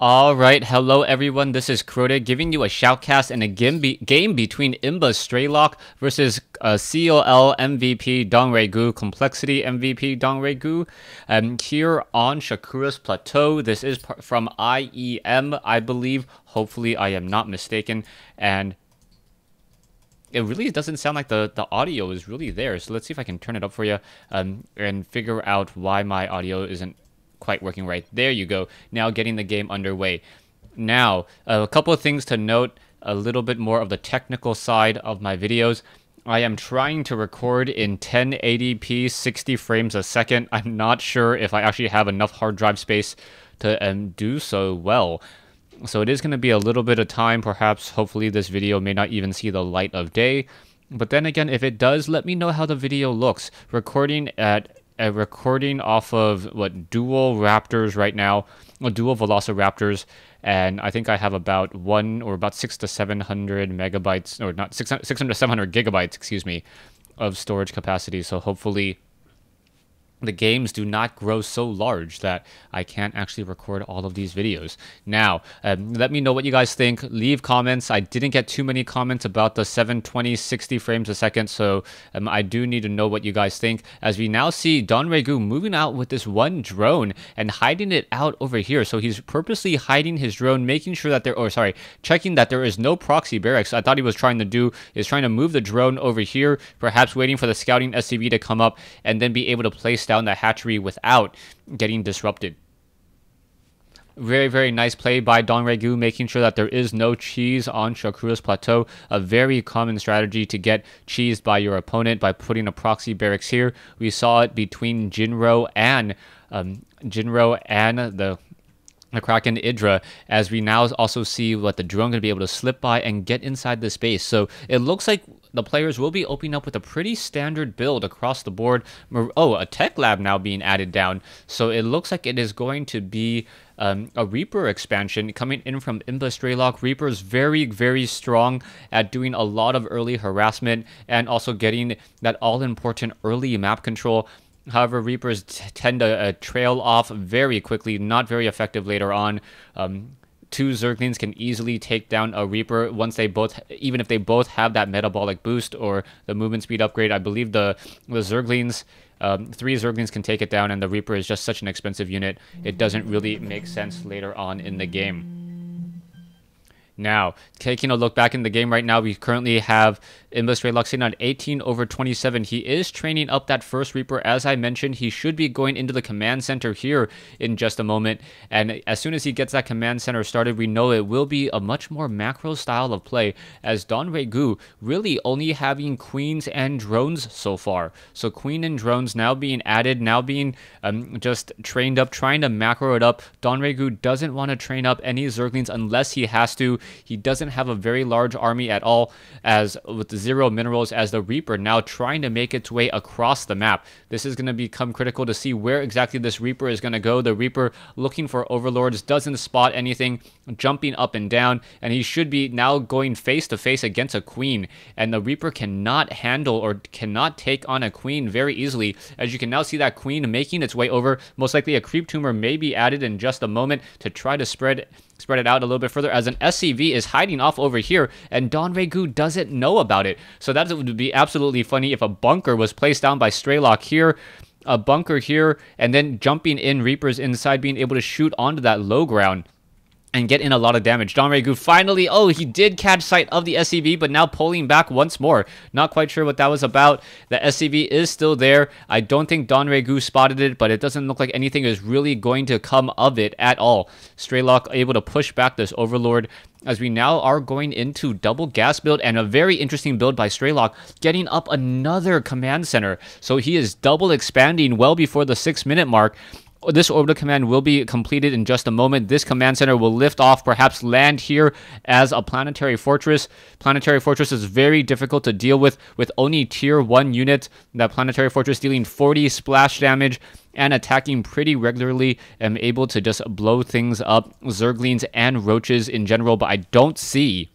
Alright, hello everyone, this is Crota giving you a shoutcast in a game between Imba Strelok versus COL MVP Dongregu, Complexity MVP Dongregu. Here on Shakura's Plateau, this is from IEM, I believe, hopefully I am not mistaken, and it really doesn't sound like the audio is really there, so let's see if I can turn it up for you and figure out why my audio isn't quite working right. There you go. Now getting the game underway. Now, a couple of things to note, a little bit more of the technical side of my videos. I am trying to record in 1080p 60 frames a second. I'm not sure if I actually have enough hard drive space to do so well. So it is going to be a little bit of time, perhaps. Hopefully this video may not even see the light of day. But then again, if it does, let me know how the video looks. Recording off of dual Raptors right now, dual Velociraptors, and I think I have about 600 to 700 megabytes, or not 600 to 700 gigabytes, excuse me, of storage capacity. So hopefully the games do not grow so large that I can't actually record all of these videos. Now, let me know what you guys think. Leave comments. I didn't get too many comments about the 720 60 frames a second, so I do need to know what you guys think. As we now see Dongregu moving out with this one drone and hiding it out over here. So he's purposely hiding his drone, making sure that checking that there is no proxy barracks. I thought he was trying to move the drone over here, perhaps waiting for the scouting SCV to come up and then be able to place down the hatchery without getting disrupted. Very, very nice play by Dongregu, making sure that there is no cheese on Shakura's Plateau. A very common strategy to get cheesed by your opponent by putting a proxy barracks here. We saw it between Jinro and the Kraken Idra, as we now also see what the drone going to be able to slip by and get inside the space. So it looks like the players will be opening up with a pretty standard build across the board. Oh, a tech lab now being added down. So it looks like it is going to be a Reaper expansion coming in from Imba Strelok. Reaper is very, very strong at doing a lot of early harassment and also getting that all-important early map control. However, Reapers tend to trail off very quickly, not very effective later on. Two Zerglings can easily take down a Reaper even if they both have that metabolic boost or the movement speed upgrade. I believe the Zerglings, 3 Zerglings can take it down, and the Reaper is just such an expensive unit. It doesn't really make sense later on in the game. Now, taking a look back in the game right now, we currently have Imba Strelok sitting on 18/27. He is training up that first Reaper. As I mentioned, he should be going into the command center here in just a moment. And as soon as he gets that command center started, we know it will be a much more macro style of play, as Dongregu really only having queens and drones so far. So queen and drones now being added, now being just trained up, trying to macro it up. Dongregu doesn't want to train up any Zerglings unless he has to. He doesn't have a very large army at all, as with the 0 minerals, as the Reaper now trying to make its way across the map. This is going to become critical to see where exactly this Reaper is going to go. The Reaper looking for overlords, doesn't spot anything, jumping up and down, and he should be now going face to face against a queen, and the Reaper cannot handle or cannot take on a queen very easily. As you can now see that queen making its way over. Most likely a creep tumor may be added in just a moment to try to spread it out a little bit further, as an SCV is hiding off over here, and Dongregu doesn't know about it. So that would be absolutely funny if a bunker was placed down by Strelok here, a bunker here, and then jumping in Reapers inside, being able to shoot onto that low ground and get in a lot of damage. Dongregu finally, he did catch sight of the SCV, but now pulling back once more. Not quite sure what that was about. The SCV is still there. I don't think Dongregu spotted it, but it doesn't look like anything is really going to come of it at all. Strelok able to push back this Overlord, as we now are going into double gas build, and a very interesting build by Strelok, getting up another command center. So he is double expanding well before the 6-minute mark. This orbital command will be completed in just a moment. This command center will lift off, perhaps land here as a planetary fortress. Planetary fortress is very difficult to deal with only tier 1 units. That planetary fortress dealing 40 splash damage and attacking pretty regularly, and able to just blow things up, Zerglings and roaches in general, but I don't see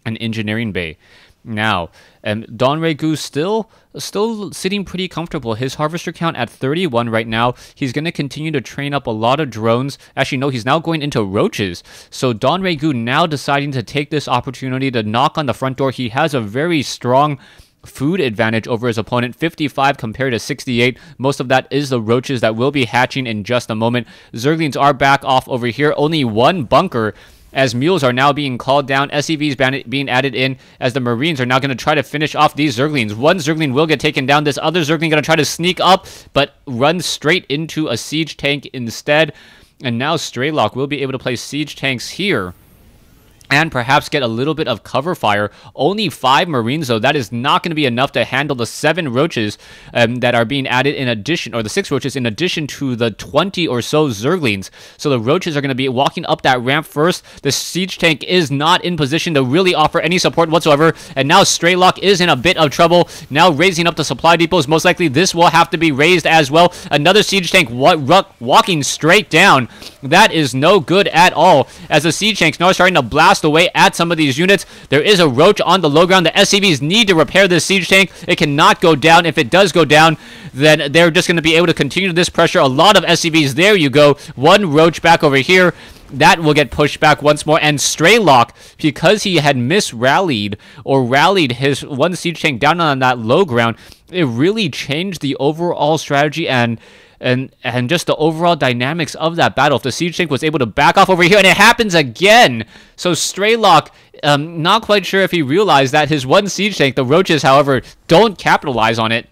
an engineering bay. Now, Don Regu still sitting pretty comfortable. His harvester count at 31 right now. He's going to continue to train up a lot of drones. Actually, no, he's now going into roaches. So Don Regu now deciding to take this opportunity to knock on the front door. He has a very strong food advantage over his opponent, 55 compared to 68. Most of that is the roaches that will be hatching in just a moment. Zerglings are back off over here. Only one bunker, as mules are now being called down, SCVs being added in, as the Marines are now going to try to finish off these Zerglings. One Zergling will get taken down. This other Zergling going to try to sneak up, but run straight into a siege tank instead. And now Strelok will be able to place siege tanks here and perhaps get a little bit of cover fire. Only 5 Marines, though. That is not going to be enough to handle the 7 roaches that are being added in addition, or the 6 roaches in addition to the 20 or so Zerglings. So the roaches are going to be walking up that ramp first. The siege tank is not in position to really offer any support whatsoever. And now Strelok is in a bit of trouble. Now raising up the supply depots. Most likely this will have to be raised as well. Another siege tank walking straight down. That is no good at all, as the siege tanks now starting to blast away at some of these units. There is a roach on the low ground. The SCVs need to repair this siege tank. It cannot go down. If it does go down, then they're just going to be able to continue this pressure. A lot of SCVs. There you go. One roach back over here. That will get pushed back once more. And Strelok, because he had misrallied or rallied his one siege tank down on that low ground, it really changed the overall strategy and just the overall dynamics of that battle. If the siege tank was able to back off over here, and it happens again. So Strelok, not quite sure if he realized that his one siege tank, the roaches, however, don't capitalize on it.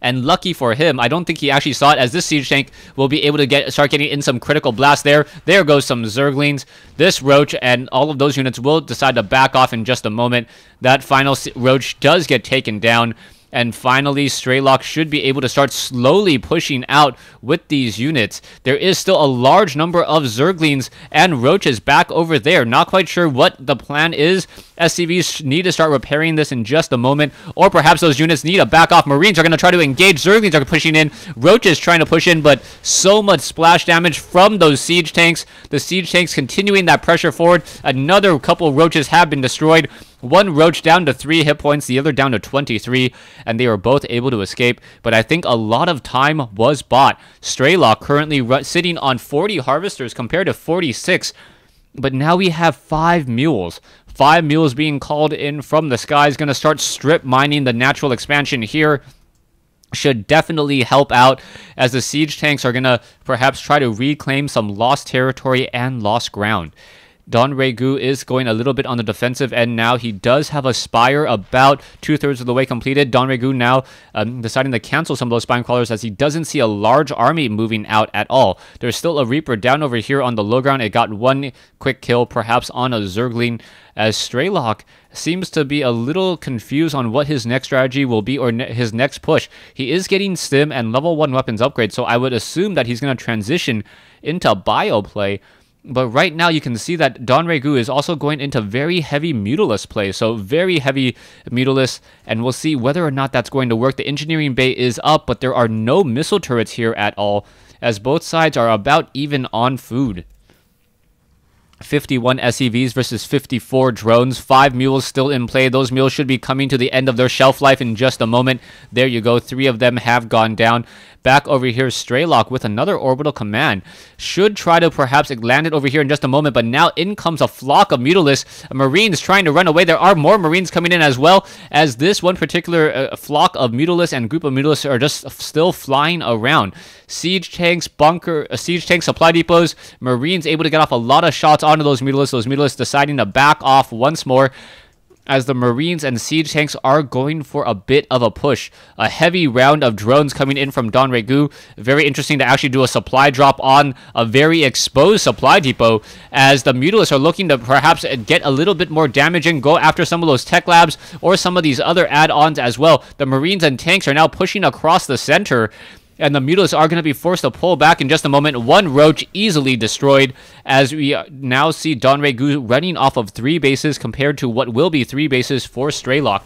And lucky for him, I don't think he actually saw it, as this siege tank will be able to start getting in some critical blasts there. There goes some Zerglings. This roach and all of those units will decide to back off in just a moment. That final roach does get taken down. And finally, Strelok should be able to start slowly pushing out with these units. There is still a large number of Zerglings and roaches back over there. Not quite sure what the plan is. SCVs need to start repairing this in just a moment. Or perhaps those units need to back off. Marines are going to try to engage. Zerglings are pushing in. Roaches trying to push in, but so much splash damage from those siege tanks. The siege tanks continuing that pressure forward. Another couple roaches have been destroyed. One roach down to 3 hit points, the other down to 23, and they were both able to escape. But I think a lot of time was bought. Strelok currently sitting on 40 harvesters compared to 46. But now we have 5 mules. 5 mules being called in from the sky is going to start strip mining the natural expansion here. Should definitely help out, as the siege tanks are going to perhaps try to reclaim some lost territory and lost ground. Don Regu is going a little bit on the defensive end now. He does have a Spire about 2/3 of the way completed. Don Regu now deciding to cancel some of those Spine Crawlers, as he doesn't see a large army moving out at all. There's still a Reaper down over here on the low ground. It got one quick kill, perhaps on a Zergling, as Strelok seems to be a little confused on what his next strategy will be, or his next push. He is getting stim and level 1 weapons upgrade, so I would assume that he's going to transition into bio play. But right now you can see that Don Regu is also going into very heavy Mutalisk play. So very heavy Mutalisk, and we'll see whether or not that's going to work. The engineering bay is up, but there are no missile turrets here at all, as both sides are about even on food. 51 SCVs versus 54 drones. 5 mules still in play. Those mules should be coming to the end of their shelf life in just a moment. There you go. 3 of them have gone down. Back over here, Strelok with another orbital command. Should try to perhaps land it over here in just a moment, but now in comes a flock of Mutalisks. Marines trying to run away. There are more Marines coming in as well, as this one particular flock of Mutalisks and group of Mutalisks are just still flying around. Siege tanks, siege tank supply depots. Marines able to get off a lot of shots onto those Mutalisks. Those Mutalisks deciding to back off once more, as the Marines and siege tanks are going for a bit of a push. A heavy round of drones coming in from Don Regu. Very interesting to actually do a supply drop on a very exposed supply depot, as the Mutalisks are looking to perhaps get a little bit more damage and go after some of those tech labs or some of these other add-ons as well. The Marines and tanks are now pushing across the center, and the Mutalisks are going to be forced to pull back in just a moment. One roach easily destroyed, as we now see Don Regu running off of 3 bases compared to what will be 3 bases for Strelok.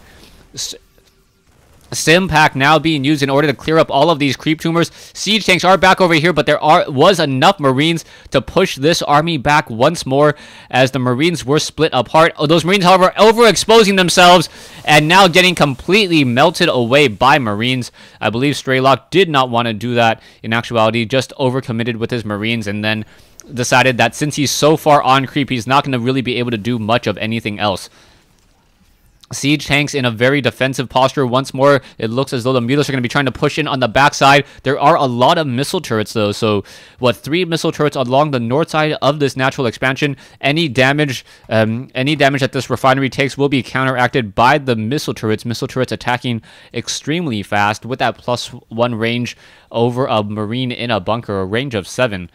Sim pack now being used in order to clear up all of these creep tumors. Siege tanks are back over here, but was enough Marines to push this army back once more as the Marines were split apart. Those Marines, however, overexposing themselves and now getting completely melted away by Marines. I believe Strelok did not want to do that in actuality, just overcommitted with his Marines and then decided that since he's so far on creep, he's not going to really be able to do much of anything else. Siege tanks in a very defensive posture once more. It looks as though the Mutalists are going to be trying to push in on the backside. There are a lot of missile turrets though, so 3 missile turrets along the north side of this natural expansion. Any damage that this refinery takes will be counteracted by the missile turrets. Missile turrets attacking extremely fast with that +1 range over a Marine in a bunker, a range of 7,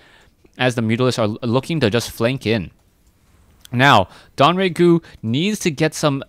as the Mutalists are looking to just flank in. Now, Donregu needs to get some,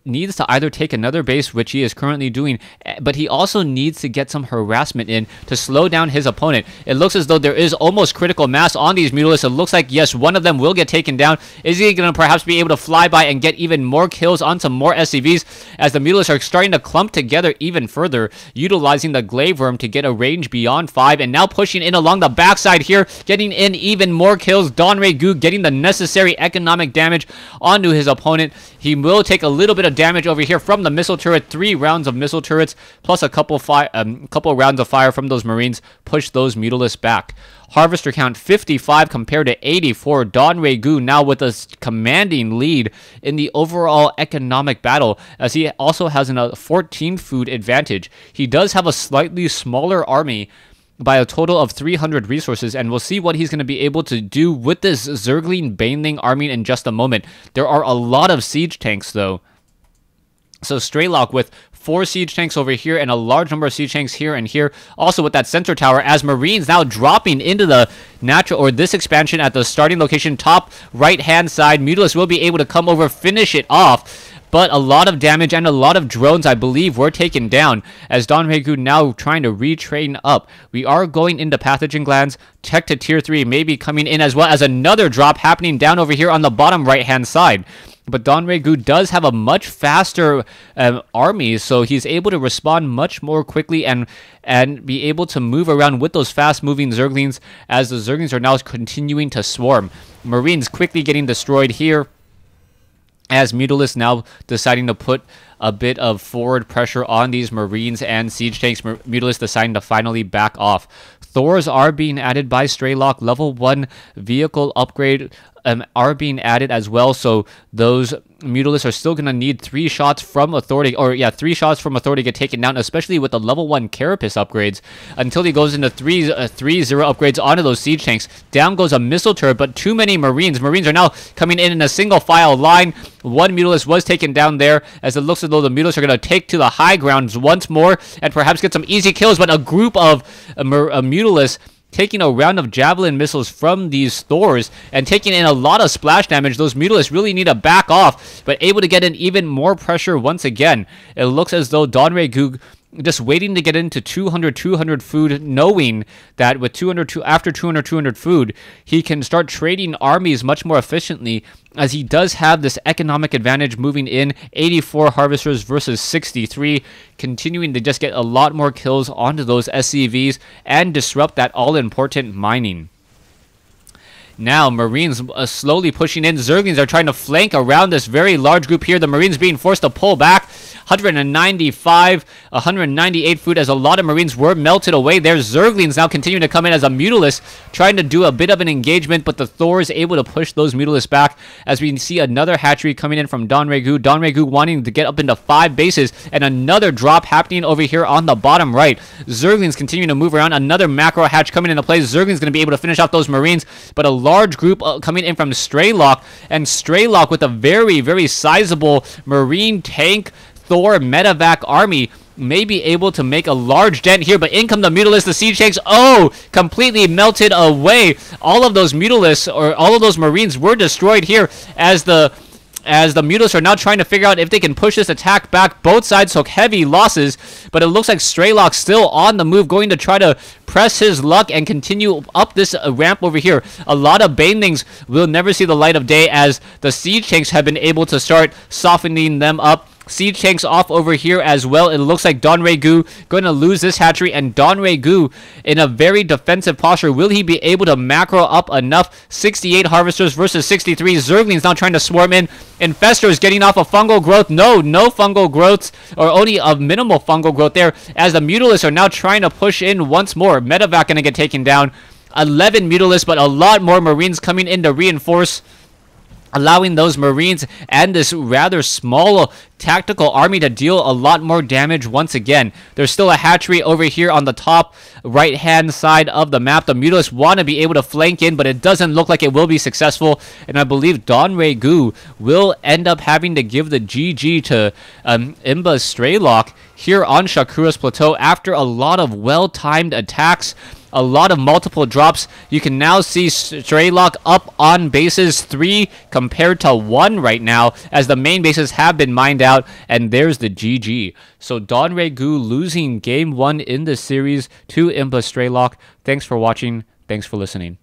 needs to either take another base, which he is currently doing, but he also needs to get some harassment in to slow down his opponent. It looks as though there is almost critical mass on these Mutalists. It looks like, yes, one of them will get taken down. Is he going to perhaps be able to fly by and get even more kills on some more SCVs as the Mutalists are starting to clump together even further, utilizing the Glaive Worm to get a range beyond 5, and now pushing in along the backside here, getting in even more kills. Donregu getting the necessary economic damage onto his opponent. He will take a little bit of damage over here from the missile turret. 3 rounds of missile turrets plus a couple rounds of fire from those Marines push those Mutalists back. Harvester count 55 compared to 84. Donregu now with a commanding lead in the overall economic battle, as he also has a 14 food advantage. He does have a slightly smaller army by a total of 300 resources, and we'll see what he's going to be able to do with this Zergling Baneling army in just a moment. There are a lot of siege tanks though. So Strelok with 4 siege tanks over here and a large number of siege tanks here and here. Also with that center tower, as Marines now dropping into the natural, or this expansion at the starting location, top right hand side. Mutalists will be able to come over, finish it off. But a lot of damage and a lot of drones, I believe, were taken down as Donregu now trying to retrain up. We are going into pathogen glands. Tech to tier 3 may be coming in, as well as another drop happening down over here on the bottom right-hand side. But Donregu does have a much faster army, so he's able to respond much more quickly and be able to move around with those fast-moving Zerglings, as the Zerglings are now continuing to swarm. Marines quickly getting destroyed here, as Mutalists now deciding to put a bit of forward pressure on these Marines and siege tanks. Mutalists deciding to finally back off. Thors are being added by Strelok. Level 1 vehicle upgrade are being added as well, so those Mutalists are still going to need 3 shots from Authority, or yeah, 3 shots from Authority to get taken down, especially with the level 1 Carapace upgrades, until he goes into 3-0 upgrades onto those siege tanks. Down goes a missile turret, but too many Marines. Marines are now coming in a single file line. 1 Mutalist was taken down there, as it looks as though the Mutalists are going to take to the high grounds once more and perhaps get some easy kills, but a group of Mutalists taking a round of javelin missiles from these Thors and taking in a lot of splash damage. Those Mutalists really need to back off, but able to get in even more pressure once again. It looks as though Donregu just waiting to get into 200 food, knowing that with 200 food, he can start trading armies much more efficiently, as he does have this economic advantage moving in. 84 harvesters versus 63, continuing to just get a lot more kills onto those SCVs and disrupt that all-important mining. Now, Marines slowly pushing in. Zerglings are trying to flank around this very large group here. The Marines being forced to pull back. 195, 198 food, as a lot of Marines were melted away. There's Zerglings now continuing to come in as a Mutalist, trying to do a bit of an engagement, but the Thor is able to push those Mutalists back, as we see another hatchery coming in from Donregu. Donregu wanting to get up into 5 bases, and another drop happening over here on the bottom right. Zerglings continuing to move around. Another macro hatch coming into place. Zerglings going to be able to finish off those Marines, but a large group coming in from Strelok, and Strelok with a very, very sizable Marine tank Thor medevac army may be able to make a large dent here, but in come the Mutalists, the siege tanks, completely melted away. All of those Mutalists, or all of those Marines, were destroyed here, as the Mutalists are now trying to figure out if they can push this attack back. Both sides took heavy losses, but it looks like Strelok still on the move, going to try to press his luck and continue up this ramp over here. A lot of Banelings will never see the light of day, as the siege tanks have been able to start softening them up. Siege tanks off over here as well. It looks like Don Regu going to lose this hatchery, and Don Regu in a very defensive posture. Will he be able to macro up enough? 68 harvesters versus 63. Zerglings now trying to swarm in. Infestor is getting off a fungal growth. No fungal growths, or only a minimal fungal growth there, as the Mutalisks are now trying to push in once more. Medevac going to get taken down. 11 Mutalisks, but a lot more Marines coming in to reinforce, allowing those Marines and this rather small tactical army to deal a lot more damage once again. There's still a hatchery over here on the top right-hand side of the map. The Mutalisks want to be able to flank in, but it doesn't look like it will be successful. And I believe Don Regu will end up having to give the GG to Imba Strelok here on Shakura's Plateau after a lot of well-timed attacks. A lot of multiple drops. You can now see Strelok up on bases 3 compared to 1 right now, as the main bases have been mined out, and there's the GG. So Don Regu losing game 1 in the series to Imba Strelok. Thanks for watching. Thanks for listening.